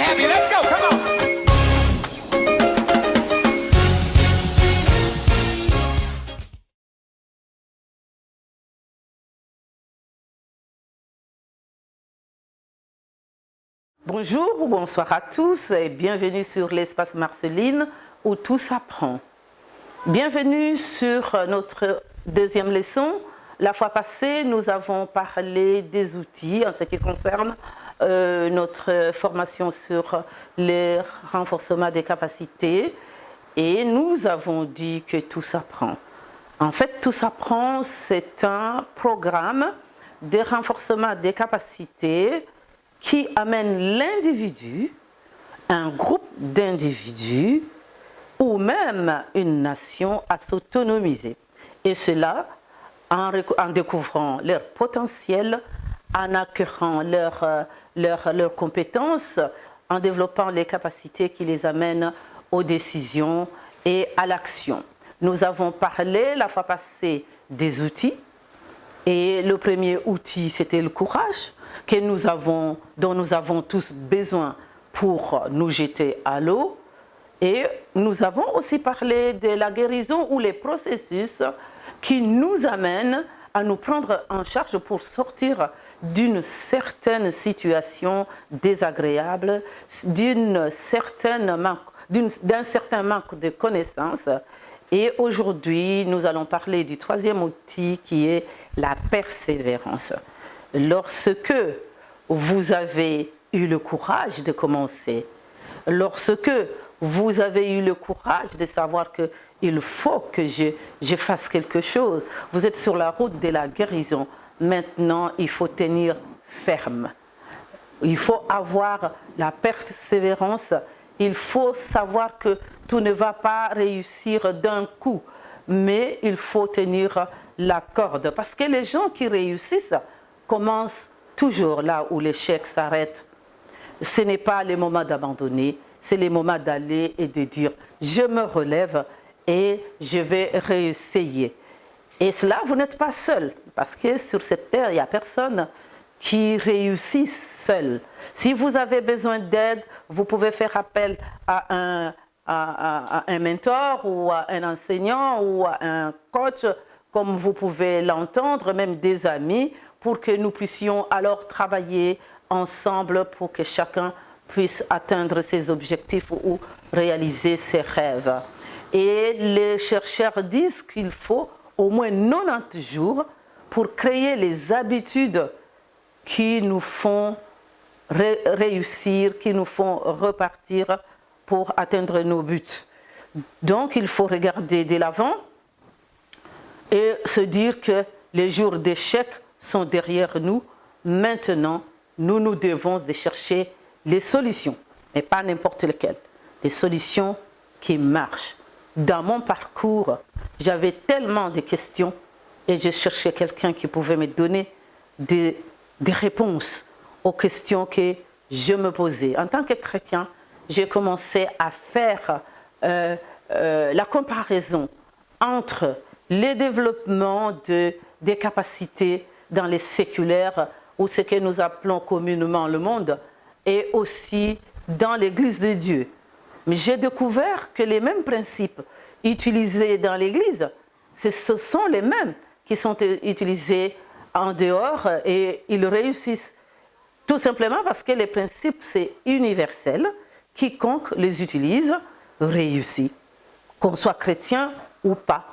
happy. Let's go, come on. Bonjour ou bonsoir à tous et bienvenue sur l'espace Marceline où tout s'apprend. Bienvenue sur notre deuxième leçon. La fois passée, nous avons parlé des outils en ce qui concerne notre formation sur le renforcement des capacités et nous avons dit que tout s'apprend. En fait, tout s'apprend, c'est un programme de renforcement des capacités qui amène l'individu, un groupe d'individus ou même une nation à s'autonomiser. Et cela en découvrant leur potentiel, en acquérant leurs compétences, en développant les capacités qui les amènent aux décisions et à l'action. Nous avons parlé la fois passée des outils. Et le premier outil, c'était le courage dont nous avons tous besoin pour nous jeter à l'eau. Et nous avons aussi parlé de la guérison ou les processus qui nous amènent à nous prendre en charge pour sortir d'une certaine situation désagréable, d'un certain manque de connaissances. Et aujourd'hui, nous allons parler du troisième outil qui est la persévérance. Lorsque vous avez eu le courage de commencer, lorsque vous avez eu le courage de savoir qu'il faut que je fasse quelque chose, vous êtes sur la route de la guérison. Maintenant, il faut tenir ferme. Il faut avoir la persévérance. Il faut savoir que tout ne va pas réussir d'un coup, mais il faut tenir la corde. Parce que les gens qui réussissent commencent toujours là où l'échec s'arrête. Ce n'est pas le moment d'abandonner, c'est le moment d'aller et de dire « je me relève et je vais réessayer ». Et cela, vous n'êtes pas seul, parce que sur cette terre, il n'y a personne qui réussit seul. Si vous avez besoin d'aide, vous pouvez faire appel à un mentor ou à un enseignant ou à un coach, comme vous pouvez l'entendre, même des amis, pour que nous puissions alors travailler ensemble pour que chacun puisse atteindre ses objectifs ou réaliser ses rêves. Et les chercheurs disent qu'il faut au moins 90 jours pour créer les habitudes qui nous font réussir, qui nous font repartir pour atteindre nos buts. Donc il faut regarder de l'avant et se dire que les jours d'échec sont derrière nous. Maintenant, nous devons de chercher les solutions, mais pas n'importe lesquelles. Les solutions qui marchent. Dans mon parcours, j'avais tellement de questions et je cherchais quelqu'un qui pouvait me donner des réponses aux questions que je me posais. En tant que chrétien, j'ai commencé à faire la comparaison entre le développement des capacités dans les séculaires, ou ce que nous appelons communément le monde, et aussi dans l'Église de Dieu. Mais j'ai découvert que les mêmes principes utilisés dans l'Église, ce sont les mêmes qui sont utilisés en dehors et ils réussissent. Tout simplement parce que les principes, c'est universel. Quiconque les utilise réussit, qu'on soit chrétien ou pas.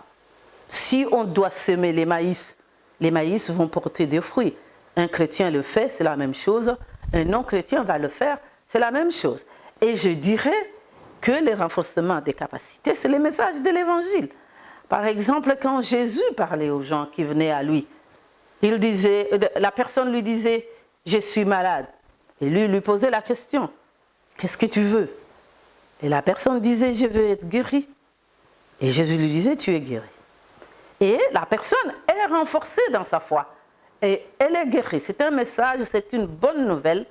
Si on doit semer les maïs vont porter des fruits. Un chrétien le fait, c'est la même chose. Un non-chrétien va le faire, c'est la même chose. Et je dirais que le renforcement des capacités, c'est le message de l'Évangile. Par exemple, quand Jésus parlait aux gens qui venaient à lui, la personne lui disait « je suis malade ». Et lui posait la question « qu'est-ce que tu veux ?» Et la personne disait « je veux être guéri ». Et Jésus lui disait « tu es guéri ». Et la personne est renforcée dans sa foi. Et elle est guérie. C'est un message, c'est une bonne nouvelle.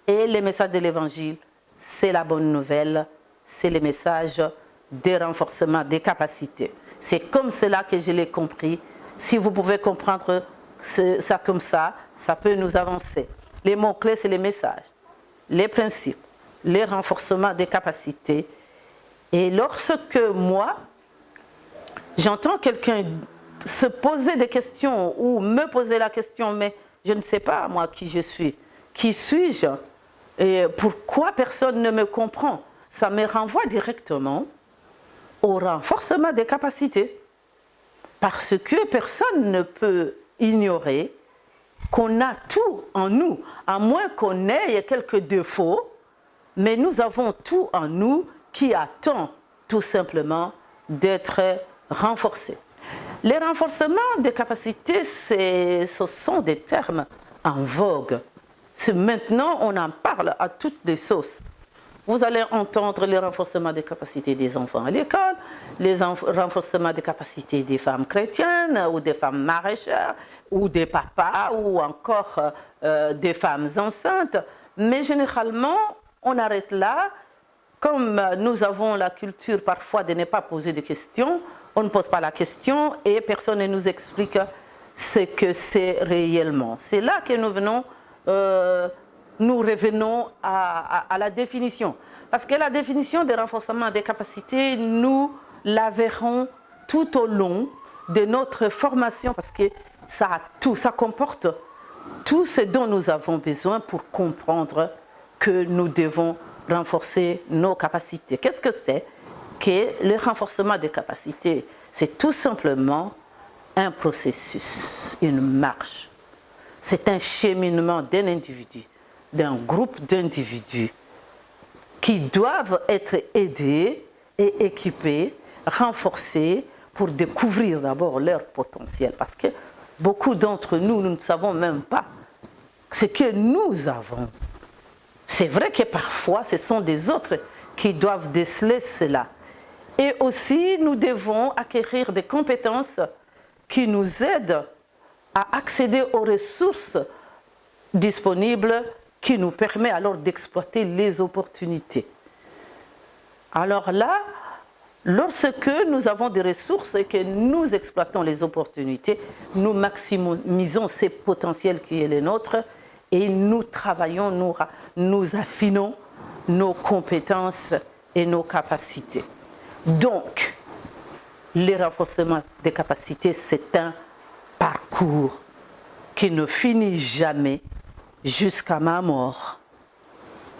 Et le message de l'Évangile, c'est la bonne nouvelle. C'est le message de renforcement des capacités. C'est comme cela que je l'ai compris. Si vous pouvez comprendre ça comme ça peut nous avancer. Les mots-clés, c'est les messages, les principes, les renforcements des capacités. Et lorsque moi, j'entends quelqu'un se poser des questions ou me poser la question, mais je ne sais pas moi qui je suis, qui suis-je et pourquoi personne ne me comprend, ça me renvoie directement au renforcement des capacités. Parce que personne ne peut ignorer qu'on a tout en nous, à moins qu'on ait quelques défauts, mais nous avons tout en nous qui attend tout simplement d'être renforcé. Les renforcements des capacités, ce sont des termes en vogue. Maintenant, on en parle à toutes les sauces. Vous allez entendre les renforcements des capacités des enfants à l'école, les renforcements des capacités des femmes chrétiennes ou des femmes maraîchères ou des papas ou encore des femmes enceintes. Mais généralement, on arrête là. Comme nous avons la culture parfois de ne pas poser de questions, on ne pose pas la question et personne ne nous explique ce que c'est réellement. C'est là que nous revenons à la définition. Parce que la définition des renforcements des capacités, nous la verrons tout au long de notre formation parce que ça comporte tout ce dont nous avons besoin pour comprendre que nous devons renforcer nos capacités. Qu'est-ce que c'est que le renforcement des capacités? C'est tout simplement un processus, une marche. C'est un cheminement d'un individu, d'un groupe d'individus qui doivent être aidés et équipés, renforcés pour découvrir d'abord leur potentiel. Parce que beaucoup d'entre nous, nous ne savons même pas ce que nous avons. C'est vrai que parfois, ce sont des autres qui doivent déceler cela. Et aussi, nous devons acquérir des compétences qui nous aident à accéder aux ressources disponibles qui nous permettent alors d'exploiter les opportunités. Alors là, lorsque nous avons des ressources et que nous exploitons les opportunités, nous maximisons ces potentiels qui est les nôtres et nous travaillons, nous affinons nos compétences et nos capacités. Donc, le renforcement des capacités, c'est un parcours qui ne finit jamais jusqu'à ma mort.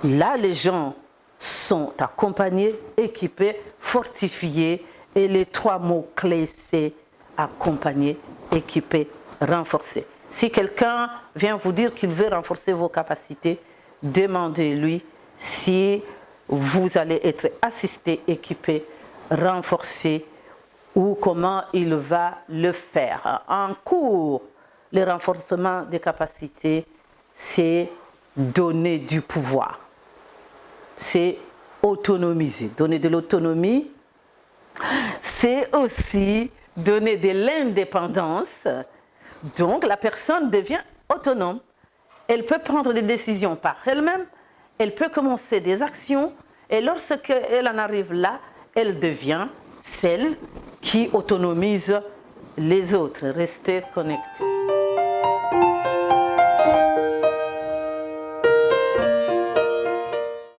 Là, les gens sont accompagnés, équipés, fortifiés et les trois mots-clés, c'est accompagner, équiper, renforcer. Si quelqu'un vient vous dire qu'il veut renforcer vos capacités, demandez-lui si vous allez être assisté, équipé, renforcé ou comment il va le faire. En cours, le renforcement des capacités, c'est donner du pouvoir. C'est autonomiser. Donner de l'autonomie, c'est aussi donner de l'indépendance. Donc, la personne devient autonome. Elle peut prendre des décisions par elle-même, elle peut commencer des actions, et lorsqu'elle en arrive là, elle devient celle qui autonomise les autres. Restez connectés.